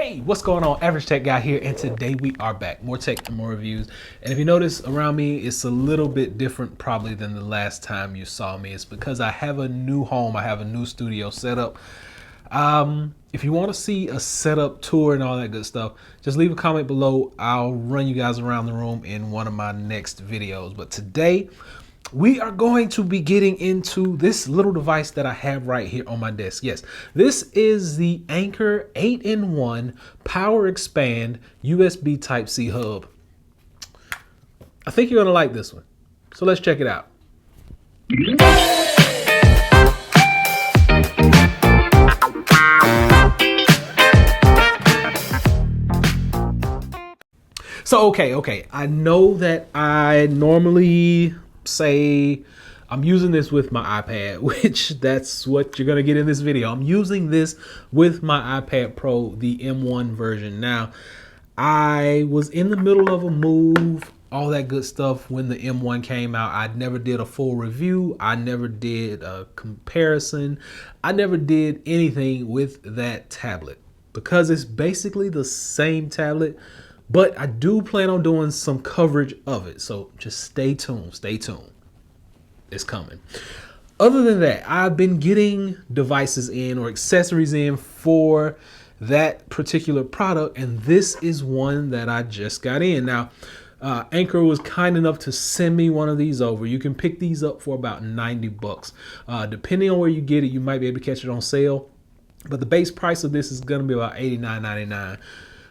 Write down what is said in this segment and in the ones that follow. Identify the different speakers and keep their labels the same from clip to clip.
Speaker 1: Hey, what's going on? Average Tech Guy here, and today we are back. More tech and more reviews. And if you notice around me, it's a little bit different probably than the last time you saw me. It's because I have a new home. I have a new studio setup. If you want to see a setup tour and all that good stuff, just leave a comment below. I'll run you guys around the room in one of my next videos. But today, we are going to be getting into this little device that I have right here on my desk. Yes, this is the Anker 8-in-1 PowerExpand USB Type-C hub. I think you're gonna like this one. So let's check it out. So, okay. I know that I normally say I'm using this with my iPad, which that's what you're gonna get in this video. I'm using this with my iPad Pro, the M1 version. Now, I was in the middle of a move, all that good stuff when the M1 came out. I never did a full review. I never did a comparison. I never did anything with that tablet because it's basically the same tablet, but I do plan on doing some coverage of it. So just stay tuned, It's coming. Other than that, I've been getting devices in or accessories in for that particular product, and this is one that I just got in. Now, Anker was kind enough to send me one of these over. You can pick these up for about 90 bucks. Depending on where you get it, you might be able to catch it on sale, but the base price of this is gonna be about $89.99.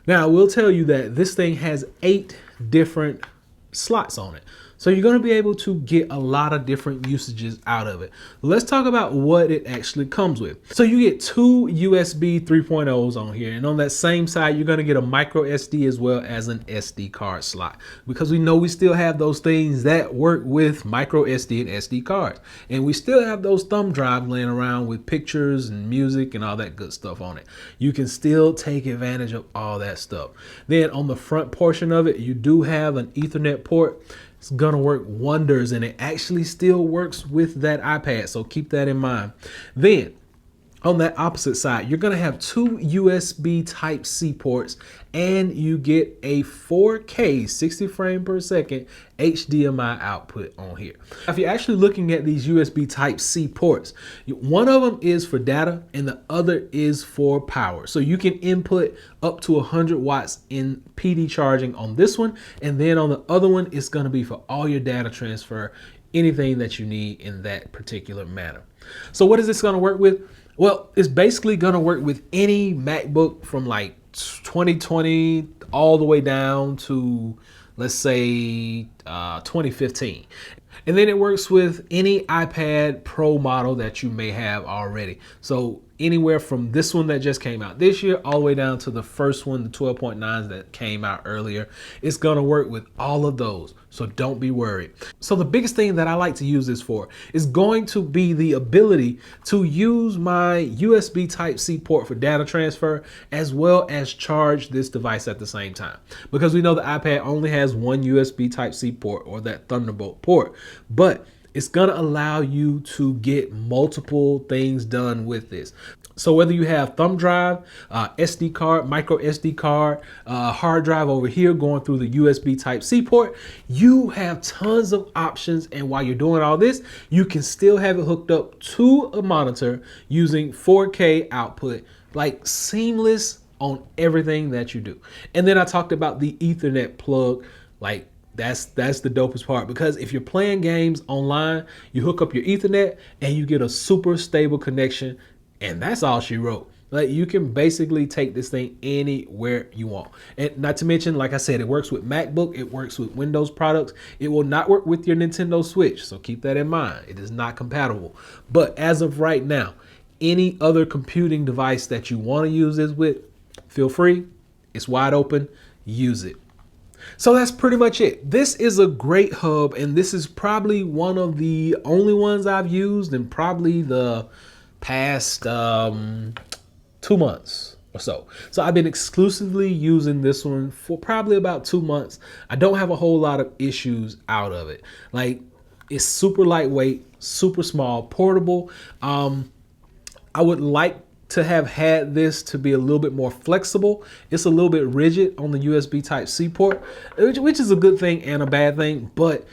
Speaker 1: Now, I will tell you that this thing has 8 different slots on it. So you're going to be able to get a lot of different usages out of it. Let's talk about what it actually comes with. So you get 2 USB 3.0s on here, and on that same side, you're going to get a micro SD as well as an SD card slot, because we know we still have those things that work with micro SD and SD cards, and we still have those thumb drives laying around with pictures and music and all that good stuff on it. You can still take advantage of all that stuff. Then on the front portion of it, you do have an Ethernet port. It's gonna work wonders, and it actually still works with that iPad, so keep that in mind. Then on that opposite side, you're gonna have 2 USB Type-C ports, and you get a 4K 60 frame per second HDMI output on here. If you're actually looking at these USB Type-C ports, one of them is for data and the other is for power. So you can input up to 100 watts in PD charging on this one, and then on the other one, it's gonna be for all your data transfer, anything that you need in that particular manner. So what is this gonna work with? Well, it's basically gonna work with any MacBook from like 2020 all the way down to, let's say, 2015. And then it works with any iPad Pro model that you may have already. So anywhere from this one that just came out this year all the way down to the first one, the 12.9s that came out earlier, it's gonna work with all of those. So don't be worried. So the biggest thing that I like to use this for is going to be the ability to use my USB Type-C port for data transfer, as well as charge this device at the same time. Because we know the iPad only has one USB Type-C port, or that Thunderbolt port, but it's gonna allow you to get multiple things done with this. So whether you have thumb drive, SD card, micro SD card, hard drive over here going through the USB Type-C port, you have tons of options. And while you're doing all this, you can still have it hooked up to a monitor using 4K output, like seamless on everything that you do. And then I talked about the Ethernet plug, like that's the dopest part, because if you're playing games online, you hook up your Ethernet and you get a super stable connection, and that's all she wrote. Like, you can basically take this thing anywhere you want. And not to mention, like I said, it works with MacBook, it works with Windows products. It will not work with your Nintendo Switch, so keep that in mind. It is not compatible. But as of right now, any other computing device that you want to use this with, feel free. It's wide open. Use it. So that's pretty much it. This is a great hub, and this is probably one of the only ones I've used in probably the past 2 months or so. So I've been exclusively using this one for probably about 2 months. I don't have a whole lot of issues out of it. Like, it's super lightweight, super small, portable. I would like to have had this to be a little bit more flexible. It's a little bit rigid on the USB Type-C port, which is a good thing and a bad thing, but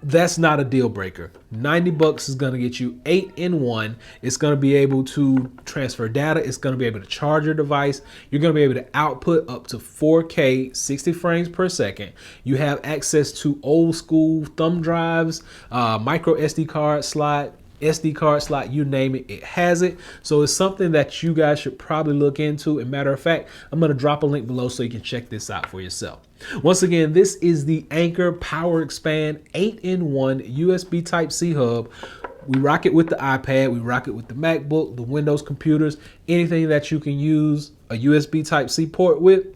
Speaker 1: that's not a deal breaker. 90 bucks is going to get you 8-in-1. It's going to be able to transfer data. It's going to be able to charge your device. You're going to be able to output up to 4K 60 frames per second. You have access to old school thumb drives, micro SD card slot, you name it, it has it. So it's something that you guys should probably look into. And matter of fact, I'm going to drop a link below so you can check this out for yourself. Once again, this is the Anker PowerExpand 8-in-1 USB Type-C hub. We rock it with the iPad, we rock it with the MacBook, the Windows computers, anything that you can use a USB Type-C port with,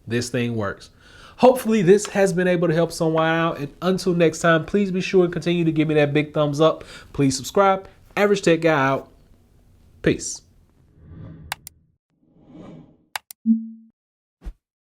Speaker 1: this thing works. Hopefully this has been able to help someone out. And until next time, please be sure to continue to give me that big thumbs up. Please subscribe. Average Tech Guy out. Peace.